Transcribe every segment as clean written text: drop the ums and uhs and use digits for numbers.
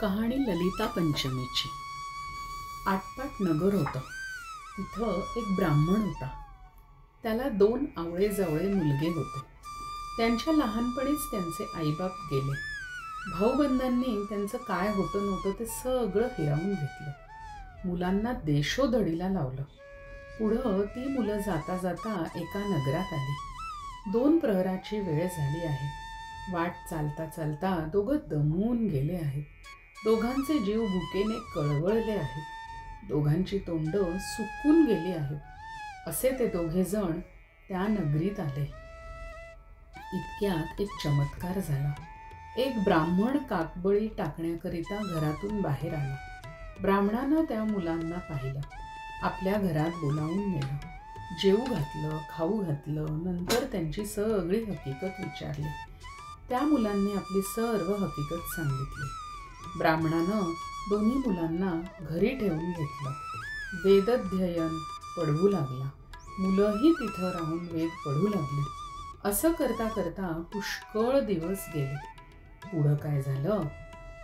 कहाणी ललिता पंचमीची। आटपाट नगर होतं. तिथं एक ब्राह्मण होता. त्याला 2 आवळे-जावळे मुलगे होते. त्यांच्या लहानपणीच त्यांचे आईबाप गेले. भाऊबंधांनी त्यांचं काय होतं नव्हतं ते सगळं हिरावून घेतलं. मुलांना देशोधडीला लावलं. पुढं ती मुलं जाता जाता एका नगरात आली. 2 प्रहराची वेळ झाली आहे. वाट चालता चालता दोघं दमून गेले आहेत. दोघांचे जीव भुकेने कळवळले आहेत. दोघांची तोंडं सुकून गेली आहेत. असे ते दोघे जण त्या नगरीत आले. इतक्यात एक चमत्कार झाला. एक ब्राह्मण काकबळी टाकण्याकरिता घरातून बाहेर आला. ब्राह्मणानं त्या मुलांना पाहिलं. आपल्या घरात बोलावून नेलं. जेवू घातलं, खाऊ घातलं. नंतर त्यांची सगळी हकीकत विचारली. त्या मुलांनी आपली सर्व हकीकत सांगितली. ब्राह्मणानं दोन्ही मुलांना घरी ठेवून घेतलं. वेदध्ययन पढवू लागला. मुलंही तिथं राहून वेद पढू लागली. असं करता करता पुष्कळ दिवस गेले. पुढं काय झालं?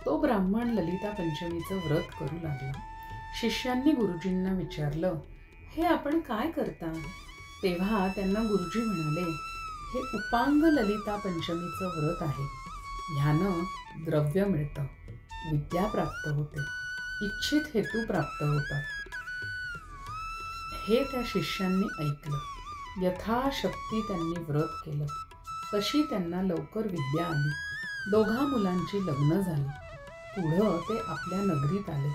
तो ब्राह्मण ललिता पंचमीचं व्रत करू लागला. शिष्यांनी गुरुजींना विचारलं, हे आपण काय करता? तेव्हा त्यांना गुरुजी म्हणाले, हे उपांग ललिता पंचमीचं व्रत आहे. ह्यानं द्रव्य मिळतं, विद्या प्राप्त होते, इच्छित हेतू प्राप्त होतात. हे त्या शिष्यांनी ऐकलं. यथाशक्ती त्यांनी व्रत केलं. तशी त्यांना लवकर विद्या आली. 2 मुलांची लग्न झाली. पुढं ते आपल्या नगरीत आले.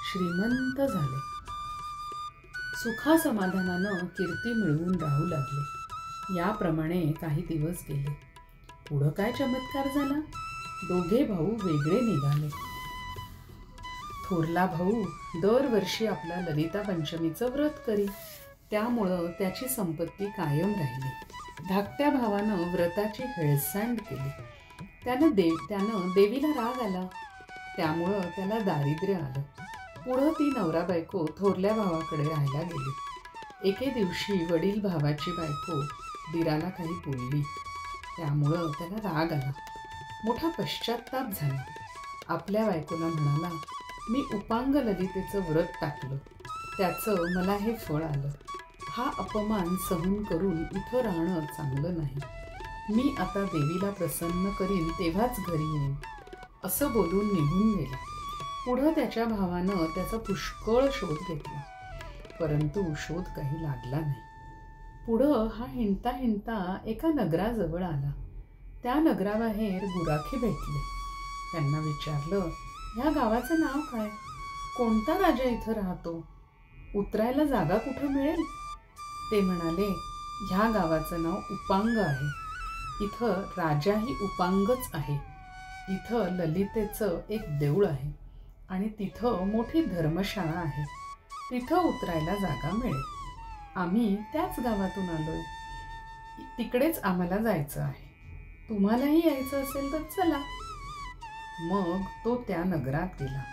श्रीमंत झाले. सुखासमाधानानं कीर्ती मिळवून राहू लागले. याप्रमाणे काही दिवस गेले. पुढं काय चमत्कार झाला? 2 भाऊ वेगळे निघाले. थोरला भाऊ दरवर्षी आपला ललिता पंचमीचं व्रत करी. त्यामुळं त्याची संपत्ती कायम राहिली. धाकट्या भावानं व्रताची हेळसांड केली. त्यानं देवीला राग आला. त्यामुळं त्याला दारिद्र्य आलं. पुढं ती नवरा बायको थोरल्या भावाकडे राहायला गेली. एके दिवशी वडील भावाची बायको दिराला काही बोलली. त्यामुळं त्याला राग आला. मोठा पश्चात्ताप झाला. आपल्या बायकोला म्हणाला, मी उपांग ललितेचं व्रत टाकलं, त्याचं मला हे फळ आलं. हा अपमान सहन करून इथं राहणं चांगलं नाही. मी आता देवीला प्रसन्न करीन तेव्हाच घरी येईन, असं बोलून निघून गेला. पुढं त्याच्या भावानं त्याचा पुष्कळ शोध घेतला, परंतु शोध काही लागला नाही. पुढं हा हिंडता हिंडता एका नगराजवळ आला. त्या नगराबाहेर गुराखी भेटले. त्यांना विचारलं, ह्या गावाचं नाव काय? कोणता राजा इथं राहतो? उतरायला जागा कुठं मिळेल? ते म्हणाले, ह्या गावाचं नाव उपांग आहे. इथं राजाही उपांगच आहे. इथं ललितेचं एक देऊळ आहे आणि तिथं मोठी धर्मशाळा आहे. तिथं उतरायला जागा मिळेल. आम्ही त्याच गावातून आलोय. तिकडेच आम्हाला जायचं आहे. तुम्हालाही यायचं असेल तर चला. मग तो त्या नगरात गेला.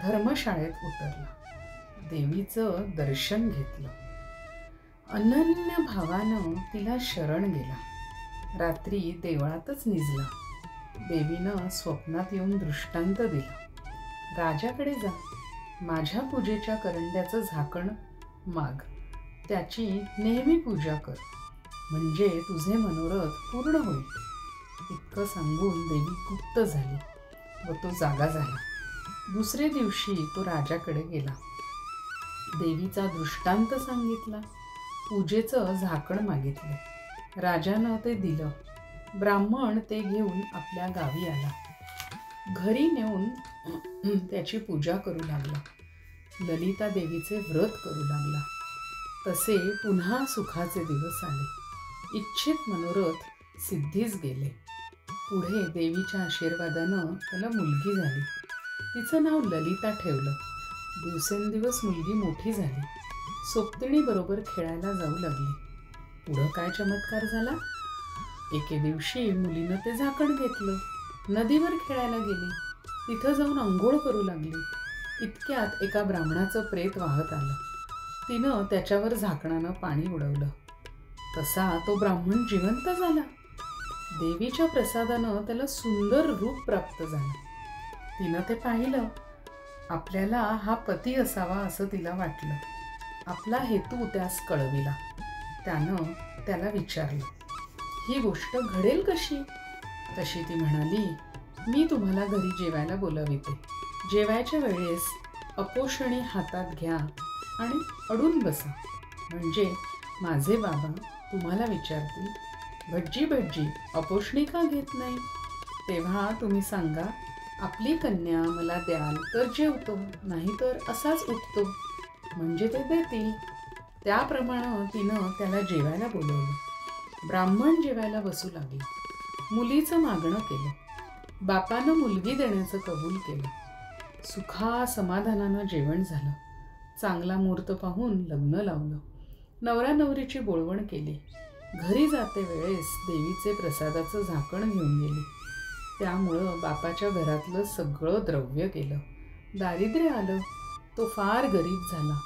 धर्मशाळेत उतरला. देवीचं दर्शन घेतलं. अनन्य भावानं तिला शरण गेला. रात्री देवळातच निजला. देवीनं स्वप्नात येऊन दृष्टांत दिला. राजाकडे जा, माझ्या पूजेच्या करंड्याचं झाकण माग, त्याची नेहमी पूजा कर, म्हणजे तुझे मनोरथ पूर्ण होईल. इतकं सांगून देवी गुप्त झाली व तो जागा झाला. दुसरे दिवशी तो राजाकडे गेला. देवीचा दृष्टांत सांगितला. पूजेचं झाकण मागितले. राजानं ते दिलं. ब्राह्मण ते घेऊन आपल्या गावी आला. घरी नेऊन त्याची पूजा करू लागला. ललिता देवीचे व्रत करू लागला. तसे पुन्हा सुखाचे दिवस आले. इच्छित मनोरथ सिद्धीस गेले. पुढे देवीच्या आशीर्वादानं त्याला मुलगी झाली. तिचं नाव ललिता ठेवलं. दिवसेंदिवस मुलगी मोठी झाली. सोबतिणीबरोबर खेळायला जाऊ लागली. पुढं काय चमत्कार झाला? एके दिवशी मुलीनं ते झाकण घेतलं. नदीवर खेळायला गेली. तिथं जाऊन अंघोळ करू लागली. इतक्यात एका ब्राह्मणाचं प्रेत वाहत आलं. तिनं त्याच्यावर झाकणानं पाणी उडवलं. तसा तो ब्राह्मण जिवंत झाला. देवीच्या प्रसादानं त्याला सुंदर रूप प्राप्त झालं. तिनं ते पाहिलं. आपल्याला हा पती असावा असं तिला वाटलं. आपला हेतू त्यास कळविला. त्यानं त्याला विचारलं, ही गोष्ट घडेल कशी? तशी ती म्हणाली, मी तुम्हाला घरी जेवायला बोलाविते. जेवायच्या वेळेस अपोषणी हातात घ्या आणि अडून बसा. म्हणजे माझे बाबा तुम्हाला विचारतील, भटजी भटजी अपोषणी का घेत नाही? तेव्हा तुम्ही सांगा, आपली कन्या मला द्याल तर जेवतो, नाहीतर असाच उठतो. म्हणजे ते देतील. त्याप्रमाणे तिनं त्याला जेवायला बोलवलं. ब्राह्मण जेवायला बसू लागला. मुलीचं मागणं केलं. बापानं मुलगी देण्याचं कबूल केलं. सुखा समाधानानं जेवण झालं. चांगला मुहूर्त पाहून लग्न लावलं. नवरा नवरीची बोळवण केली. घरी जाते वेळेस देवीचे प्रसादाचं झाकण घेऊन गेली. त्यामुळं बापाच्या घरातलं सगळं द्रव्य गेलं. दारिद्र्य आलं. तो फार गरीब झाला.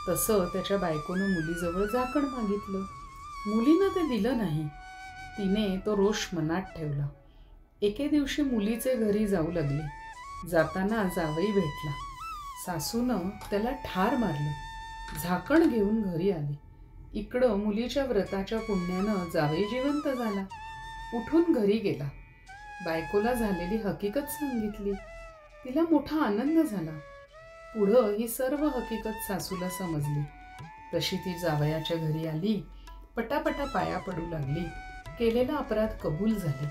तसं त्याच्या बायकोनं मुलीजवळ झाकण मागितलं. मुलीनं ते दिलं नाही. तिने तो रोष मनात ठेवला. एके दिवशी मुलीचे घरी जाऊ लागली. जाताना जावई भेटला. सासूनं त्याला ठार मारलं. झाकण घेऊन घरी आली. इकडं मुलीच्या व्रताच्या पुण्यानं जावई जिवंत झाला. उठून घरी गेला. बायकोला झालेली हकीकत सांगितली. तिला मोठा आनंद झाला. पुढं ही सर्व हकीकत सासूला समजली. तशी ती जावयाच्या घरी आली. पटापटा पाया पडू लागली. केलेला अपराध कबूल झाले.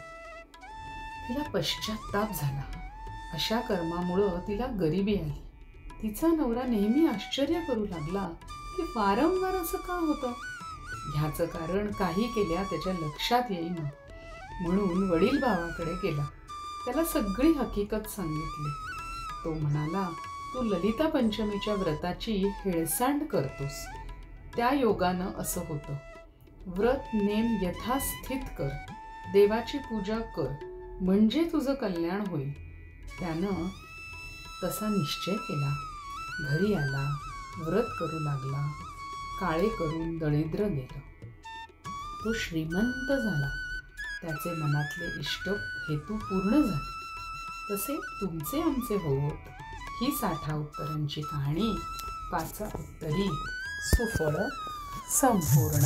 तिला पश्चाताप झाला. अशा कर्मामुळं तिला गरिबी आली. तिचा नवरा नेहमी आश्चर्य करू लागला की वारंवार असं का होतं. ह्याचं कारण काही केल्या त्याच्या लक्षात येईना. म्हणून वडील भावाकडे गेला. त्याला सगळी हकीकत सांगितली. तो म्हणाला, तू ललिता पंचमीच्या व्रताची हेळसांड करतोस. त्या योगानं असं होतं. व्रत नेम यथास्थित कर. देवाची पूजा कर, म्हणजे तुझं कल्याण होईल. त्यानं तसा निश्चय केला. घरी आला. व्रत करू लागला. काळे करून दळिद्र गेलं. तो श्रीमंत झाला. त्याचे मनातले इष्ट हेतू पूर्ण झाले. तसे तुमचे आमचे होत. ही 60 उत्तरांची कहाणी 5 उत्तरी सुफळ संपूर्ण.